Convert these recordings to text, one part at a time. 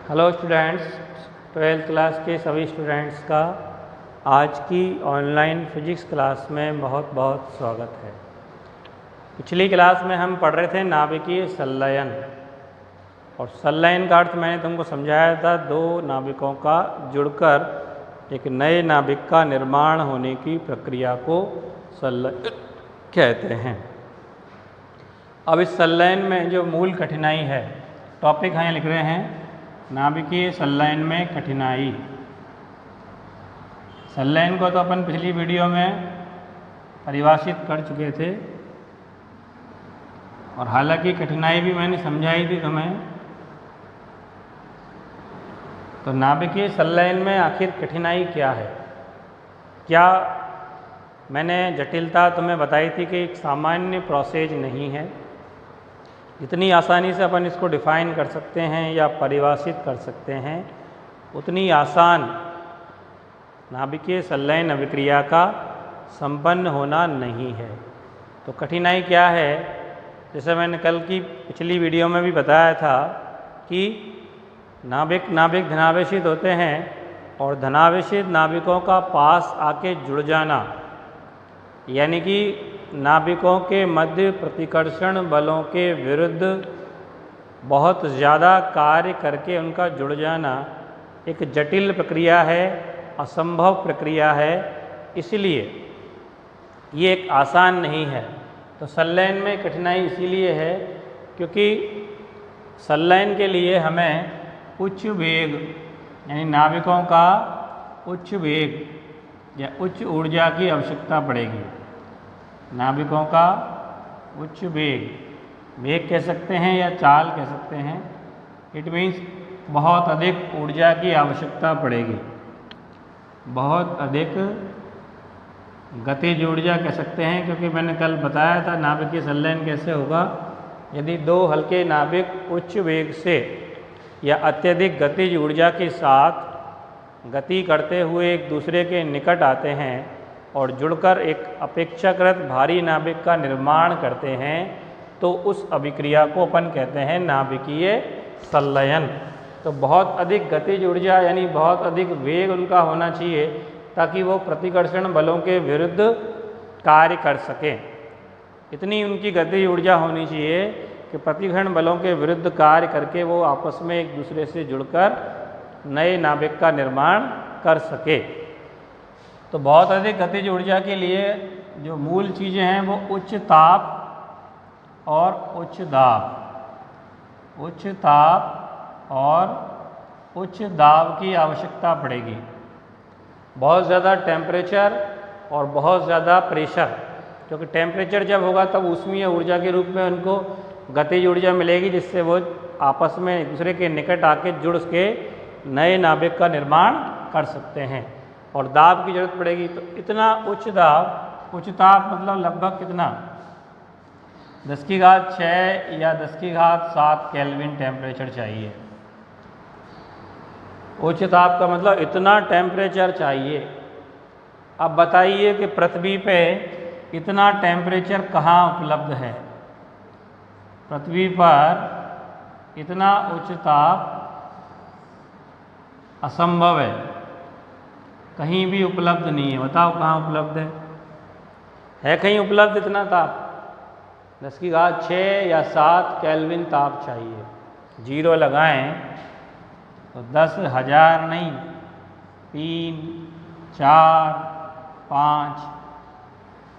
Hello students, 12th class के सभी students का आज की ऑनलाइन फिजिक्स क्लास में बहुत बहुत स्वागत है। पिछली क्लास में हम पढ़ रहे थे नाभिकीय संलयन, और संलयन का अर्थ मैंने तुमको समझाया था, दो नाभिकों का जुड़कर एक नए नाभिक का निर्माण होने की प्रक्रिया को संलयन कहते हैं। अब इस संलयन में जो मूल कठिनाई है, टॉपिक यहाँ लिख रहे हैं नाभिकीय संलयन में कठिनाई। संलयन को तो अपन पिछली वीडियो में परिभाषित कर चुके थे, और हालांकि कठिनाई भी मैंने समझाई थी तुम्हें। तो नाभिकीय संलयन में आखिर कठिनाई क्या है? क्या मैंने जटिलता तुम्हें बताई थी कि एक सामान्य प्रोसेस नहीं है, जितनी आसानी से अपन इसको डिफाइन कर सकते हैं या परिभाषित कर सकते हैं, उतनी आसान नाभिकीय संलयन अभिक्रिया का संपन्न होना नहीं है। तो कठिनाई क्या है? जैसे मैंने कल की पिछली वीडियो में भी बताया था कि नाभिक धनावेशित होते हैं, और धनावेशित नाभिकों का पास आके जुड़ जाना, यानी कि नाभिकों के मध्य प्रतिकर्षण बलों के विरुद्ध बहुत ज़्यादा कार्य करके उनका जुड़ जाना एक जटिल प्रक्रिया है, असंभव प्रक्रिया है। इसलिए ये एक आसान नहीं है। तो संलयन में कठिनाई इसीलिए है क्योंकि संलयन के लिए हमें उच्च वेग, यानी नाभिकों का उच्च वेग या उच्च ऊर्जा की आवश्यकता पड़ेगी। नाभिकों का उच्च वेग कह सकते हैं या चाल कह सकते हैं। इट मीन्स बहुत अधिक ऊर्जा की आवश्यकता पड़ेगी, बहुत अधिक गतिज ऊर्जा कह सकते हैं, क्योंकि मैंने कल बताया था नाभिकीय संलयन कैसे होगा। यदि दो हल्के नाभिक उच्च वेग से या अत्यधिक गतिज ऊर्जा के साथ गति करते हुए एक दूसरे के निकट आते हैं और जुड़कर एक अपेक्षाकृत भारी नाभिक का निर्माण करते हैं, तो उस अभिक्रिया को अपन कहते हैं नाभिकीय संलयन। तो बहुत अधिक गतिज ऊर्जा यानी बहुत अधिक वेग उनका होना चाहिए ताकि वो प्रतिकर्षण बलों के विरुद्ध कार्य कर सकें। इतनी उनकी गतिज ऊर्जा होनी चाहिए कि प्रतिकर्षण बलों के विरुद्ध कार्य करके वो आपस में एक दूसरे से जुड़कर नए नाभिक का निर्माण कर सके। तो बहुत अधिक गतिज ऊर्जा के लिए जो मूल चीज़ें हैं वो उच्च ताप और उच्च दाब, उच्च ताप और उच्च दाब की आवश्यकता पड़ेगी। बहुत ज़्यादा टेम्परेचर और बहुत ज़्यादा प्रेशर, क्योंकि टेम्परेचर जब होगा तब ऊष्मीय ऊर्जा के रूप में उनको गतिज ऊर्जा मिलेगी, जिससे वो आपस में एक दूसरे के निकट आके जुड़ के नए नाभिक का निर्माण कर सकते हैं। और दाब की जरूरत पड़ेगी। तो इतना उच्च दाब, उच्च ताप मतलब लगभग कितना, 10⁶ या 10�৭ केल्विन टेम्परेचर चाहिए। उच्च ताप का मतलब इतना टेम्परेचर चाहिए। अब बताइए कि पृथ्वी पे इतना टेम्परेचर कहाँ उपलब्ध है? पृथ्वी पर इतना उच्च ताप असंभव है, कहीं भी उपलब्ध नहीं है। बताओ कहाँ उपलब्ध है कहीं उपलब्ध इतना ताप? 10⁶ या 7 केल्विन ताप चाहिए। जीरो लगाएं तो 10,000 नहीं, 3, 4, 5,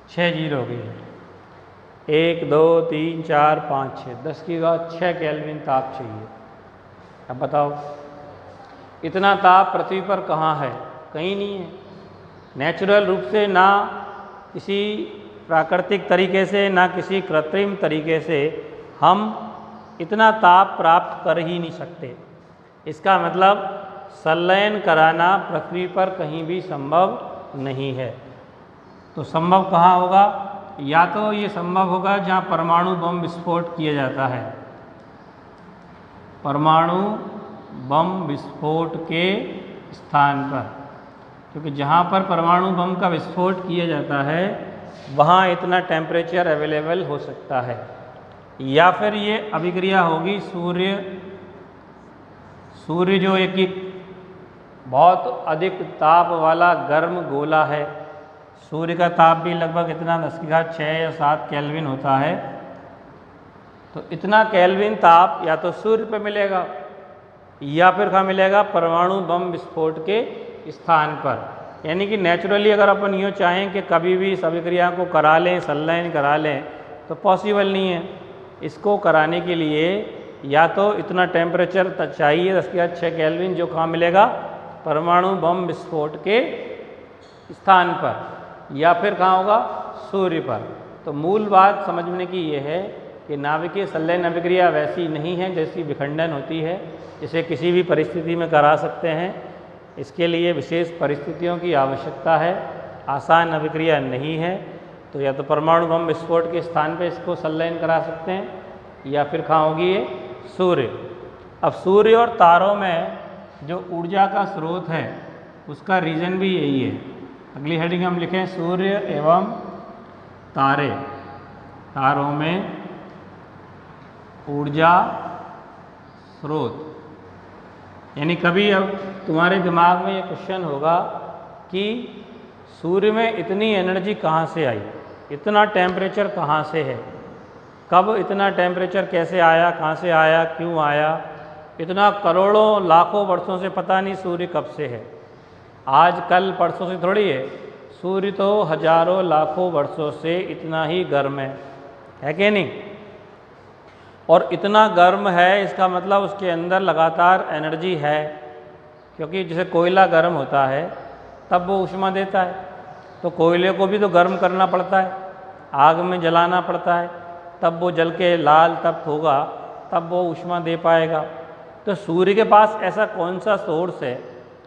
6 जीरो हो गए। 1, 2, 3, 4, 5, 6, 10⁶ केल्विन ताप चाहिए। अब बताओ इतना ताप पृथ्वी पर कहाँ है? कहीं नहीं है। नेचुरल रूप से, ना किसी प्राकृतिक तरीके से, ना किसी कृत्रिम तरीके से हम इतना ताप प्राप्त कर ही नहीं सकते। इसका मतलब संलयन कराना पृथ्वी पर कहीं भी संभव नहीं है। तो संभव कहाँ होगा? या तो ये संभव होगा जहाँ परमाणु बम विस्फोट किया जाता है, परमाणु बम विस्फोट के स्थान पर, क्योंकि जहाँ पर परमाणु बम का विस्फोट किया जाता है वहाँ इतना टेम्परेचर अवेलेबल हो सकता है। या फिर ये अभिक्रिया होगी सूर्य जो एक बहुत अधिक ताप वाला गर्म गोला है, सूर्य का ताप भी लगभग इतना 10⁶ या 7 केल्विन होता है। तो इतना केल्विन ताप या तो सूर्य पे मिलेगा या फिर कहाँ मिलेगा, परमाणु बम विस्फोट के स्थान पर। यानी कि नेचुरली अगर अपन यूँ चाहें कि कभी भी इस अभिक्रिया को करा लें, संलयन करा लें, तो पॉसिबल नहीं है। इसको कराने के लिए या तो इतना टेम्परेचर चाहिए 10⁶ केल्विन, जो कहाँ मिलेगा, परमाणु बम विस्फोट के स्थान पर, या फिर कहाँ होगा, सूर्य पर। तो मूल बात समझने की ये है कि नाभिकीय संलयन अभिक्रिया वैसी नहीं है जैसी विखंडन होती है। इसे किसी भी परिस्थिति में करा सकते हैं, इसके लिए विशेष परिस्थितियों की आवश्यकता है, आसान अभिक्रिया नहीं है। तो या तो परमाणु बम विस्फोट के स्थान पे इसको संलयन करा सकते हैं, या फिर कहाँ होगी ये, सूर्य। अब सूर्य और तारों में जो ऊर्जा का स्रोत है उसका रीज़न भी यही है। अगली हेडिंग हम लिखें सूर्य एवं तारे, तारों में ऊर्जा स्रोत। यानी कभी अब तुम्हारे दिमाग में ये क्वेश्चन होगा कि सूर्य में इतनी एनर्जी कहाँ से आई, इतना टेम्परेचर कहाँ से है, कब इतना टेम्परेचर कैसे आया, कहाँ से आया, क्यों आया, इतना करोड़ों लाखों वर्षों से पता नहीं सूर्य कब से है, आज कल परसों से थोड़ी है। सूर्य तो हजारों लाखों वर्षों से इतना ही गर्म है कि नहीं। और इतना गर्म है इसका मतलब उसके अंदर लगातार एनर्जी है, क्योंकि जैसे कोयला गर्म होता है तब वो ऊष्मा देता है, तो कोयले को भी तो गर्म करना पड़ता है, आग में जलाना पड़ता है, तब वो जल के लाल तप्त होगा, तब वो ऊष्मा दे पाएगा। तो सूर्य के पास ऐसा कौन सा सोर्स है,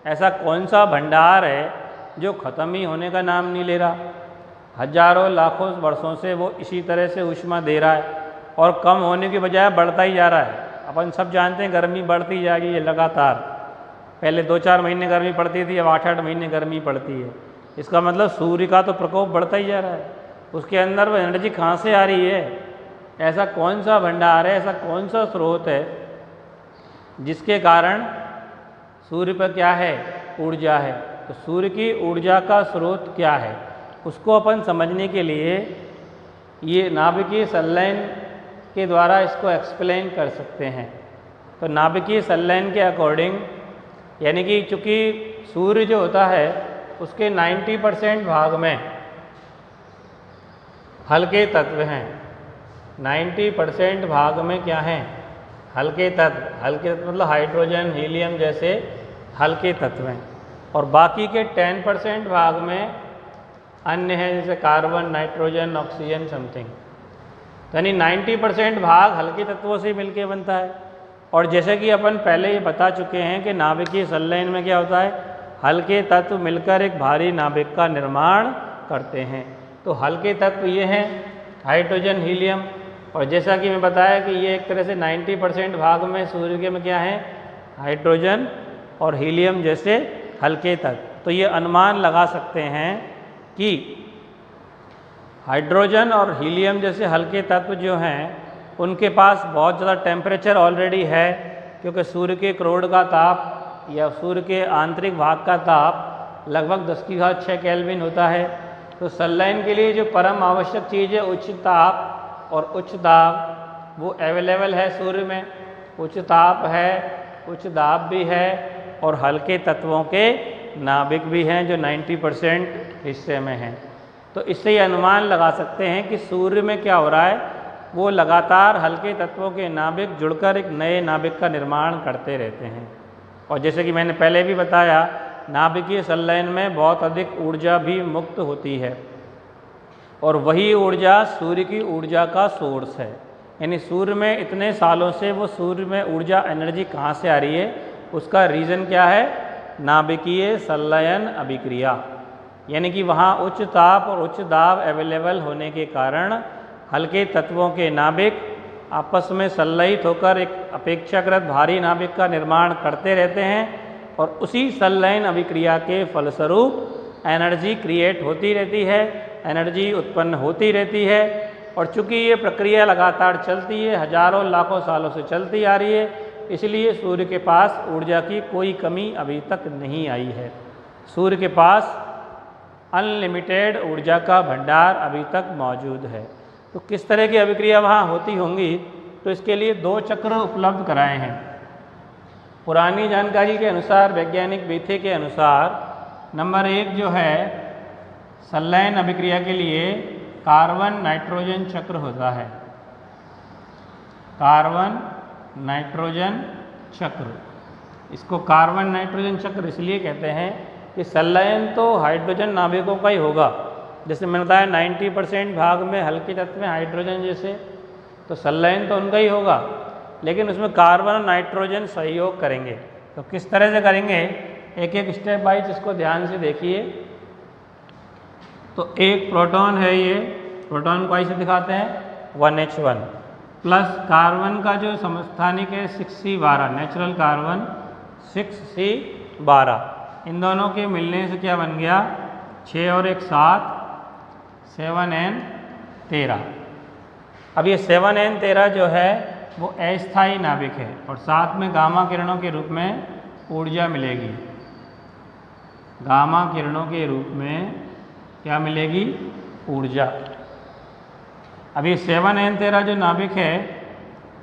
ऐसा कौन सा भंडार है जो ख़त्म ही होने का नाम नहीं ले रहा। हजारों लाखों वर्षों से वो इसी तरह से ऊष्मा दे रहा है और कम होने की बजाय बढ़ता ही जा रहा है। अपन सब जानते हैं गर्मी बढ़ती जा रही है लगातार, पहले 2-4 महीने गर्मी पड़ती थी, अब 8-8 महीने गर्मी पड़ती है। इसका मतलब सूर्य का तो प्रकोप बढ़ता ही जा रहा है। उसके अंदर वो एनर्जी कहाँ से आ रही है, ऐसा कौन सा भंडार है, ऐसा कौन सा स्रोत है जिसके कारण सूर्य पर क्या है, ऊर्जा है। तो सूर्य की ऊर्जा का स्रोत क्या है, उसको अपन समझने के लिए ये नाभिकीय संलयन के द्वारा इसको एक्सप्लेन कर सकते हैं। तो नाभिकीय संलयन के अकॉर्डिंग, यानी कि चूँकि सूर्य जो होता है उसके 90% भाग में हल्के तत्व हैं, 90% भाग में क्या हैं, हल्के तत्व। हल्के तत्व मतलब हाइड्रोजन, हीलियम जैसे हल्के तत्व हैं, और बाकी के 10% भाग में अन्य हैं, जैसे कार्बन, नाइट्रोजन, ऑक्सीजन समथिंग। यानी 90% भाग हल्के तत्वों से मिलके बनता है। और जैसे कि अपन पहले ये बता चुके हैं कि नाभिकीय संलयन में क्या होता है, हल्के तत्व मिलकर एक भारी नाभिक का निर्माण करते हैं। तो हल्के तत्व ये हैं हाइड्रोजन, हीलियम, और जैसा कि मैं बताया कि ये एक तरह से 90% भाग में सूर्य के में क्या है, हाइड्रोजन और हीलियम जैसे हल्के तत्व। तो ये अनुमान लगा सकते हैं कि हाइड्रोजन और हीलियम जैसे हल्के तत्व जो हैं उनके पास बहुत ज़्यादा टेम्परेचर ऑलरेडी है, क्योंकि सूर्य के करोड़ का ताप या सूर्य के आंतरिक भाग का ताप लगभग 10⁶ केल्विन होता है। तो संलयन के लिए जो परम आवश्यक चीज़ है उच्च ताप और उच्च दाब, वो अवेलेबल है सूर्य में। उच्च ताप है, उच्च दाब भी है, और हल्के तत्वों के नाभिक भी हैं जो 90% हिस्से में हैं। तो इससे ये अनुमान लगा सकते हैं कि सूर्य में क्या हो रहा है, वो लगातार हल्के तत्वों के नाभिक जुड़कर एक नए नाभिक का निर्माण करते रहते हैं। और जैसे कि मैंने पहले भी बताया, नाभिकीय संलयन में बहुत अधिक ऊर्जा भी मुक्त होती है, और वही ऊर्जा सूर्य की ऊर्जा का सोर्स है। यानी सूर्य में इतने सालों से वो सूर्य में ऊर्जा, एनर्जी कहाँ से आ रही है, उसका रीज़न क्या है, नाभिकीय संलयन अभिक्रिया। यानी कि वहाँ उच्च ताप और उच्च दाब अवेलेबल होने के कारण हल्के तत्वों के नाभिक आपस में संलयित होकर एक अपेक्षाकृत भारी नाभिक का निर्माण करते रहते हैं, और उसी संलयन अभिक्रिया के फलस्वरूप एनर्जी क्रिएट होती रहती है, एनर्जी उत्पन्न होती रहती है। और चूँकि ये प्रक्रिया लगातार चलती है, हजारों लाखों सालों से चलती आ रही है, इसलिए सूर्य के पास ऊर्जा की कोई कमी अभी तक नहीं आई है। सूर्य के पास अनलिमिटेड ऊर्जा का भंडार अभी तक मौजूद है। तो किस तरह की अभिक्रिया वहाँ होती होंगी, तो इसके लिए 2 चक्र उपलब्ध कराए हैं। पुरानी जानकारी के अनुसार, वैज्ञानिक विधि के अनुसार, नंबर 1 जो है संलयन अभिक्रिया के लिए कार्बन नाइट्रोजन चक्र होता है। कार्बन नाइट्रोजन चक्र, इसको कार्बन नाइट्रोजन चक्र इसलिए कहते हैं कि संलयन तो हाइड्रोजन नाभिकों का ही होगा। जैसे मैंने बताया 90% भाग में हल्के तत्व में हाइड्रोजन जैसे, तो संलयन तो उनका ही होगा, लेकिन उसमें कार्बन और नाइट्रोजन सहयोग करेंगे। तो किस तरह से करेंगे, एक एक स्टेप वाइज इसको ध्यान से देखिए। तो एक प्रोटॉन है, ये प्रोटॉन को ऐसे दिखाते हैं 1H1 प्लस कार्बन का जो समस्थानिक है 6C12, नेचुरल कार्बन 6C12, इन दोनों के मिलने से क्या बन गया, 6 और 1 7, 7N13। अब ये 7N13 जो है वो अस्थायी नाभिक है और साथ में गामा किरणों के रूप में ऊर्जा मिलेगी। गामा किरणों के रूप में क्या मिलेगी, ऊर्जा। अब ये 7N13 जो नाभिक है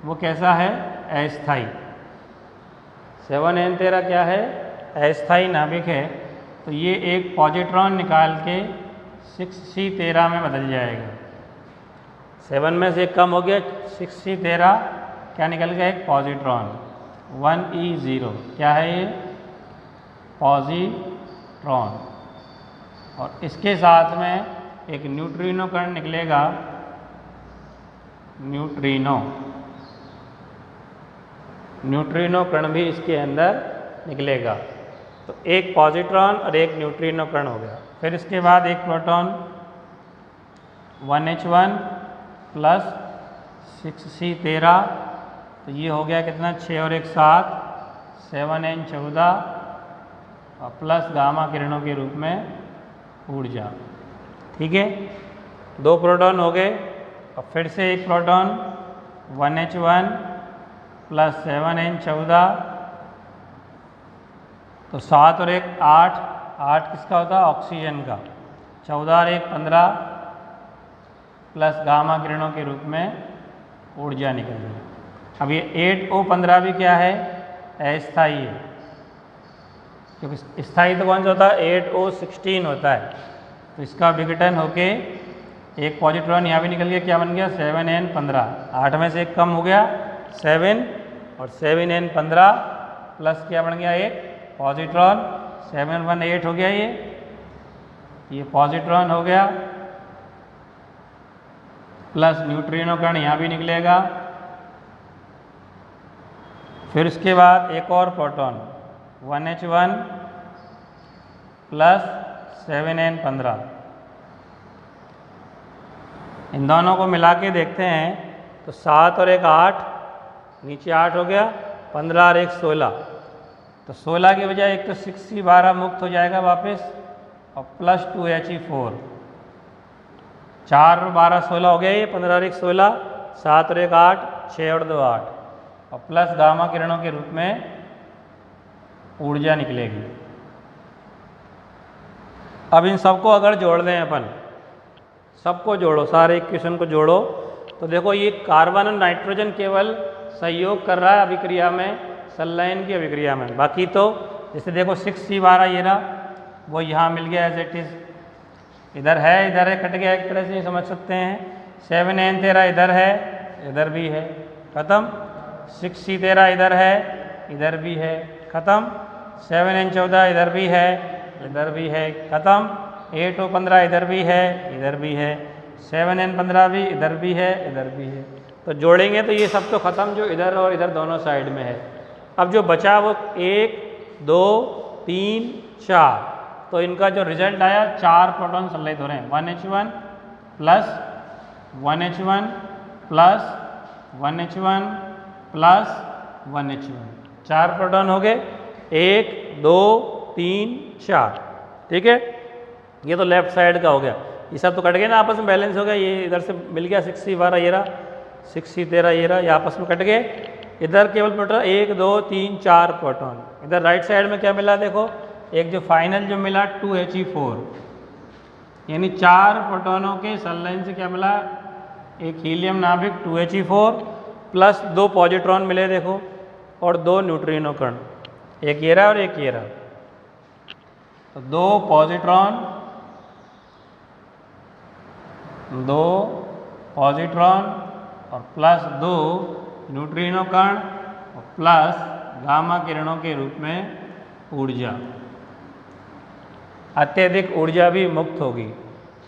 वो कैसा है, अस्थायी। 7N13 क्या है, अस्थायी नाभिक है। तो ये एक पॉजिट्रॉन निकाल के 6C13 में बदल जाएगा। 7 में से कम हो गया, 6C13 क्या निकल गया, एक पॉजिट्रॉन 1E0, क्या है ये, पॉजिट्रॉन। और इसके साथ में एक न्यूट्रिनो कण निकलेगा, न्यूट्रिनो कण भी इसके अंदर निकलेगा। तो एक पॉजिट्रॉन और एक न्यूट्रिनो कण हो गया। फिर इसके बाद एक प्रोटॉन 1H1 प्लस 6C13, तो ये हो गया कितना, 6 और 1 7, 7N14 और प्लस गामा किरणों के रूप में ऊर्जा। ठीक है, 2 प्रोटॉन हो गए। और फिर से एक प्रोटॉन 1H1 प्लस 7N14, तो 7 और 1 8, 8 किसका होता है, ऑक्सीजन का, 14 और 1 15 प्लस गामा किरणों के रूप में ऊर्जा निकल गई। अब ये 8O15 भी क्या है, अस्थायी है, क्योंकि स्थायी तो कौन सा होता है, 8O16 होता है। तो इसका विघटन होके एक पॉजिट्रॉन यहाँ भी निकल गया, क्या बन गया, 7N15, 8 में से एक कम हो गया 7, और 7N15 प्लस क्या बन गया, एक पॉजिट्रॉन, 718 हो गया, ये पॉजिट्रॉन हो गया, प्लस न्यूट्रिनो कण यहाँ भी निकलेगा। फिर उसके बाद एक और प्रोटॉन 1H1 प्लस 7N15, इन दोनों को मिला के देखते हैं तो 7 और 1 8, नीचे 8 हो गया, 15 और 1 16, तो 16 की बजाय एक तो 6C12 मुक्त हो जाएगा वापस, और प्लस 2He4, 4 और 12 16 हो गया, ये 15 और 1 16, 7 और 1 8, 6 और 2 8, और प्लस गामा किरणों के रूप में ऊर्जा निकलेगी। अब इन सबको अगर जोड़ दें अपन, सबको जोड़ो, सारे इक्वेशन को जोड़ो, तो देखो ये कार्बन और नाइट्रोजन केवल सहयोग कर रहा है अभिक्रिया में, संलयन की अभिक्रिया में। बाकी तो जैसे देखो 6C12 ये रहा, वो यहाँ मिल गया एज इट इज़, इधर है कट गया, एक तरह से समझ सकते हैं। 7N13 इधर है, इधर भी है, खत्म। 6C13 इधर है, इधर भी है, खत्म। 7N14 इधर भी है, इधर भी है, खत्म। 8O15 इधर भी है, इधर भी है। 7N15 भी इधर भी है, इधर भी है। तो जोड़ेंगे तो ये सब तो खत्म, जो इधर और इधर दोनों साइड में है। अब जो बचा वो 1 2 3 4, तो इनका जो रिजल्ट आया 4 प्रोटॉन संलयित हो रहे हैं। 1H1 plus 1H1 plus 1H1 plus 1H1, 4 proton हो गए, 1 2 3 4। ठीक है, ये तो लेफ्ट साइड का हो गया। ये सब तो कट गए ना, आपस में बैलेंस हो गया। ये इधर से मिल गया 6C12 ये रहा, 6C13 ये रहा, ये आपस में कट गए। इधर केवल प्रोटॉन 1 2 3 4 प्रोटॉन। इधर राइट साइड में क्या मिला देखो, एक जो फाइनल जो मिला 2He4, यानी 4 प्रोटॉनों के सनलाइन से क्या मिला, एक हीलियम नाभिक 2He4 प्लस 2 पॉजिट्रॉन मिले देखो, और 2 न्यूट्रिनो कण, एक ये रहा और एक ये रहा। तो 2 पॉजिट्रॉन 2 पॉजिट्रॉन और प्लस 2 न्यूट्रिनो कण और प्लस गामा किरणों के रूप में ऊर्जा, अत्यधिक ऊर्जा भी मुक्त होगी।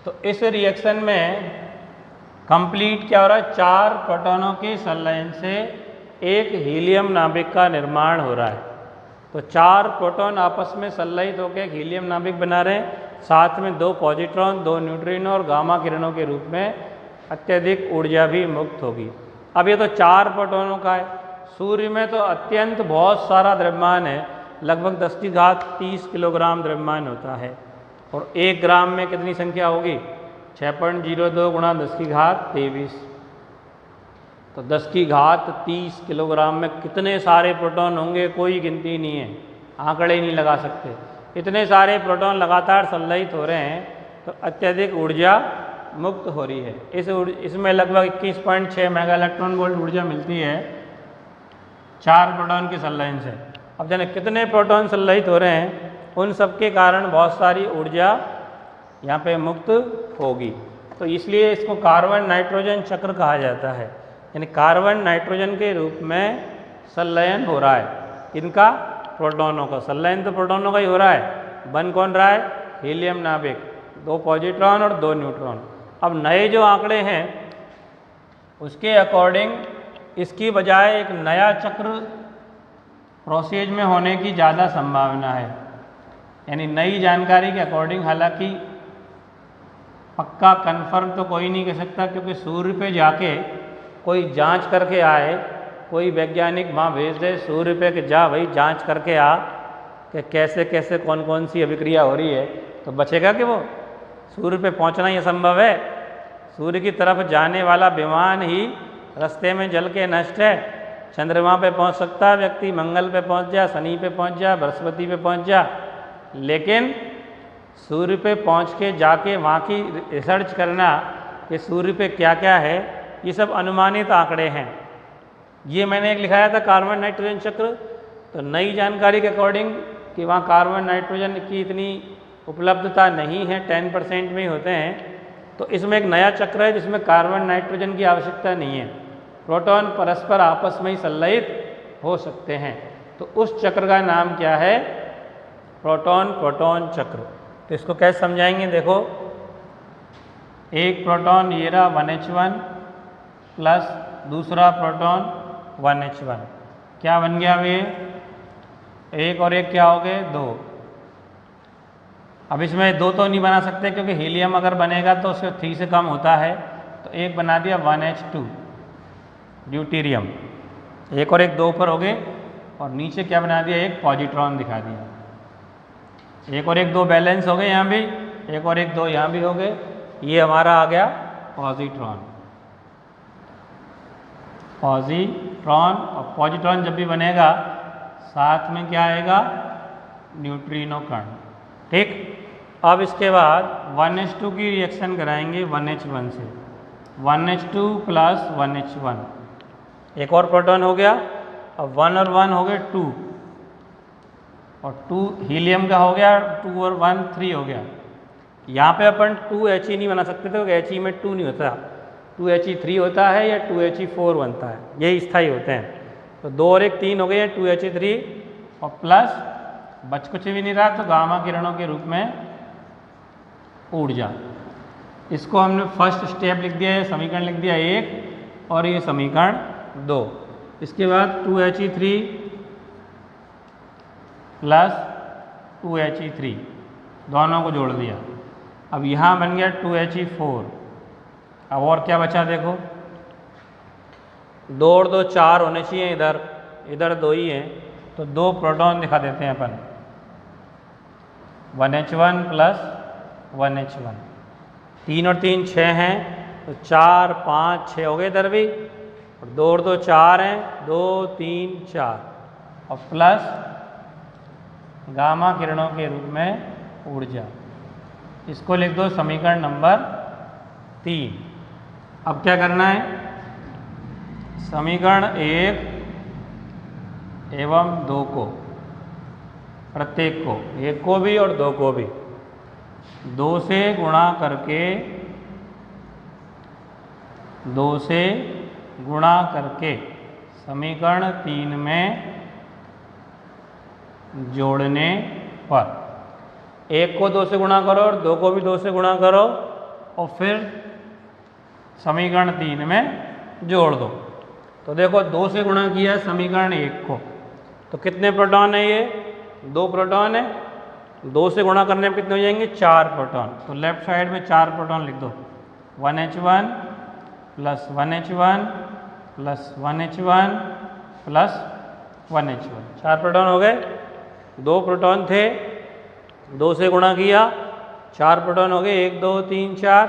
तो इस रिएक्शन में कंप्लीट क्या हो रहा है, 4 प्रोटॉनों के संलयन से एक हीलियम नाभिक का निर्माण हो रहा है। तो 4 प्रोटॉन आपस में संलयित होकर एक हीलियम नाभिक बना रहे हैं, साथ में 2 पॉजिट्रॉन 2 न्यूट्रिनो और गामा किरणों के रूप में अत्यधिक ऊर्जा भी मुक्त होगी। अब ये तो 4 प्रोटॉनों का है। सूर्य में तो अत्यंत बहुत सारा द्रव्यमान है, लगभग 10 की घात 30 किलोग्राम द्रव्यमान होता है, और 1 ग्राम में कितनी संख्या होगी, 6.02 गुणा 10 की घात 23। तो 10 की घात 30 किलोग्राम में कितने सारे प्रोटॉन होंगे, कोई गिनती नहीं है, आंकड़े ही नहीं लगा सकते। इतने सारे प्रोटॉन लगातार संलयित हो रहे हैं, तो अत्यधिक ऊर्जा मुक्त हो रही है। इसमें लगभग 21.6 मेगा इलेक्ट्रॉन वोल्ट ऊर्जा मिलती है 4 प्रोटॉन के संलयन से। अब जाने कितने प्रोटॉन संलयित हो रहे हैं, उन सब के कारण बहुत सारी ऊर्जा यहाँ पे मुक्त होगी। तो इसलिए इसको कार्बन नाइट्रोजन चक्र कहा जाता है, यानी कार्बन नाइट्रोजन के रूप में संलयन हो रहा है। इनका प्रोटॉनों का संलयन तो प्रोटॉनों का ही हो रहा है, बन कौन रहा है, हीलियम नाभिक, 2 पॉजिट्रॉन और 2 न्यूट्रॉन। अब नए जो आंकड़े हैं उसके अकॉर्डिंग इसकी बजाय एक नया चक्र प्रोसेज में होने की ज़्यादा संभावना है, यानी नई जानकारी के अकॉर्डिंग। हालांकि पक्का कन्फर्म तो कोई नहीं कह सकता, क्योंकि सूर्य पे जाके कोई जांच करके आए, कोई वैज्ञानिक वहाँ भेज दे सूर्य पे कि जा भाई जांच करके आ कि कैसे कैसे कौन कौन सी अभिक्रिया हो रही है, तो बचेगा कि वो सूर्य पे पहुँचना ही असंभव है। सूर्य की तरफ जाने वाला विमान ही रास्ते में जल के नष्ट है। चंद्रमा पे पहुँच सकता है व्यक्ति, मंगल पे पहुँच जा, शनि पे पहुँच जा, बृहस्पति पे पहुँच जा, लेकिन सूर्य पे पहुँच के जाके वहाँ की रिसर्च करना कि सूर्य पे क्या क्या है, ये सब अनुमानित आंकड़े हैं। ये मैंने एक लिखाया था कार्बन नाइट्रोजन चक्र, तो नई जानकारी के अकॉर्डिंग कि वहाँ कार्बन नाइट्रोजन की इतनी उपलब्धता नहीं है, 10% में ही होते हैं। तो इसमें एक नया चक्र है जिसमें कार्बन नाइट्रोजन की आवश्यकता नहीं है, प्रोटॉन परस्पर आपस में ही संलयित हो सकते हैं। तो उस चक्र का नाम क्या है, प्रोटॉन प्रोटॉन चक्र। तो इसको कैसे समझाएंगे, देखो एक प्रोटॉन ये रहा 1H1 प्लस दूसरा प्रोटॉन 1H1, क्या बन गया वे, एक और एक क्या हो गए, 2। अब इसमें 2 तो नहीं बना सकते, क्योंकि हीलियम अगर बनेगा तो उससे 3 से कम होता है, तो एक बना दिया 1H2 ड्यूटीरियम, एक और एक 2 ऊपर हो गए, और नीचे क्या बना दिया, एक पॉजिट्रॉन दिखा दिया। एक और एक 2 बैलेंस हो गए यहाँ भी, एक और एक 2 यहाँ भी हो गए, ये हमारा आ गया पॉजिट्रॉन। पॉजिट्रॉन और पॉजिट्रॉन जब भी बनेगा साथ में क्या आएगा, न्यूट्रिनो कण। ठीक, अब इसके बाद 1H2 की रिएक्शन कराएंगे 1H1 से, 1H2 प्लस 1H1, एक और प्रोटॉन हो गया। अब 1 और 1 हो गए 2, और 2 हीलियम का हो गया, 2 और 1 3 हो गया। यहाँ पे अपन 2He नहीं बना सकते थे, क्योंकि He में 2 नहीं होता, 2He3 होता है या 2He4 बनता है, यही स्थायी होते हैं। तो 2 और 1 3 हो गए, 2He3 और प्लस बच कुछ भी नहीं रहा, तो गामा किरणों के रूप में ऊर्जा। इसको हमने फर्स्ट स्टेप लिख दिया, ये समीकरण लिख दिया 1, और ये समीकरण 2। इसके बाद 2He3 प्लस 2He3 दोनों को जोड़ दिया। अब यहाँ बन गया 2He4। अब और क्या बचा देखो, 2 और 2 4 होने चाहिए, इधर 2 ही हैं, तो 2 प्रोटॉन दिखा देते हैं अपन, 1H1 प्लस 1H1, 3 और 3 6 हैं, तो 4 5 6 हो गए इधर भी, और 2 4 हैं, 2 3 4 और प्लस गामा किरणों के रूप में ऊर्जा। इसको लिख दो समीकरण नंबर 3। अब क्या करना है, समीकरण 1 एवं 2 को, प्रत्येक को, 1 को भी और 2 को भी 2 से गुणा करके, 2 से गुणा करके समीकरण 3 में जोड़ने पर 1 को 2 से गुणा करो और 2 को भी 2 से गुणा करो और फिर समीकरण 3 में जोड़ दो। तो देखो 2 से गुणा किया समीकरण 1 को, तो कितने प्रोटॉन है, ये 2 प्रोटॉन है। 2 से गुणा करने में कितने हो जाएंगे, 4 प्रोटॉन। तो लेफ्ट साइड में 4 प्रोटॉन लिख दो, 1H1 plus 1H1 plus 1H1 plus 1H1, 4 proton हो गए। 2 प्रोटॉन थे, 2 से गुणा किया, 4 प्रोटॉन हो गए, 1 2 3 4,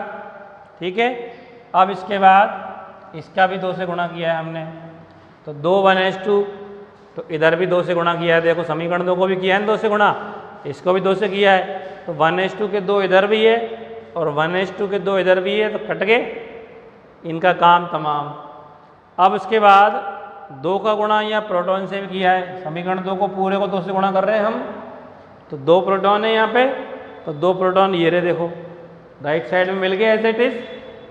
ठीक है। अब इसके बाद इसका भी 2 से गुणा किया है हमने, तो 2 1H2, तो इधर भी 2 से गुणा किया है। देखो समीकरण 2 को भी किया है ना 2 से गुणा, इसको भी 2 से किया है, तो 1H2 के 2 इधर भी है और 1H2 के 2 इधर भी है, तो कट गए, इनका काम तमाम। अब इसके बाद 2 का गुणा यहाँ प्रोटॉन से भी किया है, समीकरण 2 को पूरे को 2 से गुणा कर रहे हैं हम, तो 2 प्रोटॉन है यहाँ पे, तो 2 प्रोटॉन ये रहे, देखो राइट साइड में मिल गए एज इट इज,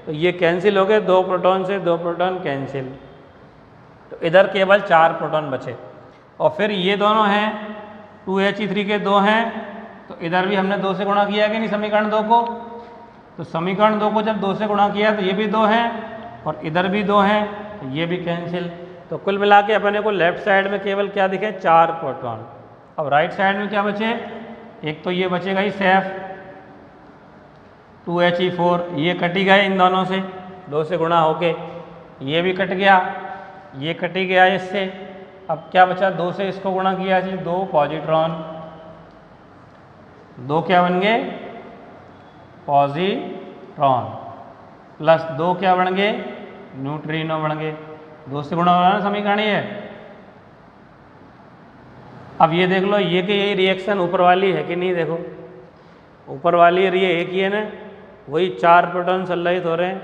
तो ये कैंसिल हो गए, 2 प्रोटॉन से 2 प्रोटॉन कैंसिल, तो इधर केवल 4 प्रोटॉन बचे। और फिर ये दोनों हैं 2He3 के 2 हैं, तो इधर भी हमने 2 से गुणा किया कि नहीं समीकरण 2 को, तो समीकरण 2 को जब 2 से गुणा किया तो ये भी 2 हैं और इधर भी 2 हैं, तो ये भी कैंसिल। तो कुल मिला के अपने को लेफ्ट साइड में केवल क्या दिखे, 4 प्रोटॉन। अब राइट साइड में क्या बचे, एक तो ये बचेगा ही सेफ 2He4, ये कटी गए इन दोनों से 2 से गुणा होके, ये भी कट गया, ये कटी गया इससे। अब क्या बचा, 2 से इसको गुणा किया जी, 2 पॉजिट्रॉन, 2 क्या बन गए, पॉजिट्रॉन, प्लस 2 क्या बन गए, न्यूट्रिनो बन गए। 2 से गुणा हो रहा है ना समीकरण ये। अब ये देख लो, ये कि यही रिएक्शन ऊपर वाली है कि नहीं, देखो ऊपर वाली है, ये एक ही है ना, वही 4 प्रोटॉन संलयित हो रहे हैं,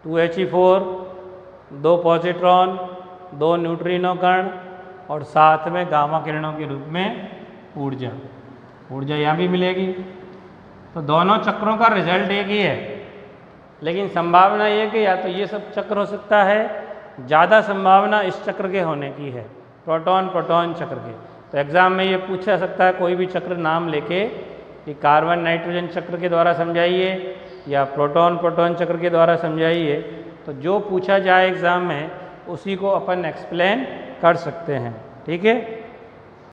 2He4, 2 पॉजिट्रॉन, 2 न्यूट्रिनो कण और साथ में गामा किरणों के रूप में ऊर्जा। ऊर्जा यहाँ भी मिलेगी, तो दोनों चक्रों का रिजल्ट एक ही है, लेकिन संभावना ये कि या तो ये सब चक्र हो सकता है, ज़्यादा संभावना इस चक्र के होने की है, प्रोटॉन प्रोटॉन चक्र के। तो एग्ज़ाम में ये पूछा सकता है कोई भी चक्र नाम लेके कि कार्बन नाइट्रोजन चक्र के द्वारा समझाइए या प्रोटॉन प्रोटॉन चक्र के द्वारा समझाइए, तो जो पूछा जाए एग्ज़ाम में उसी को अपन एक्सप्लेन कर सकते हैं, ठीक है।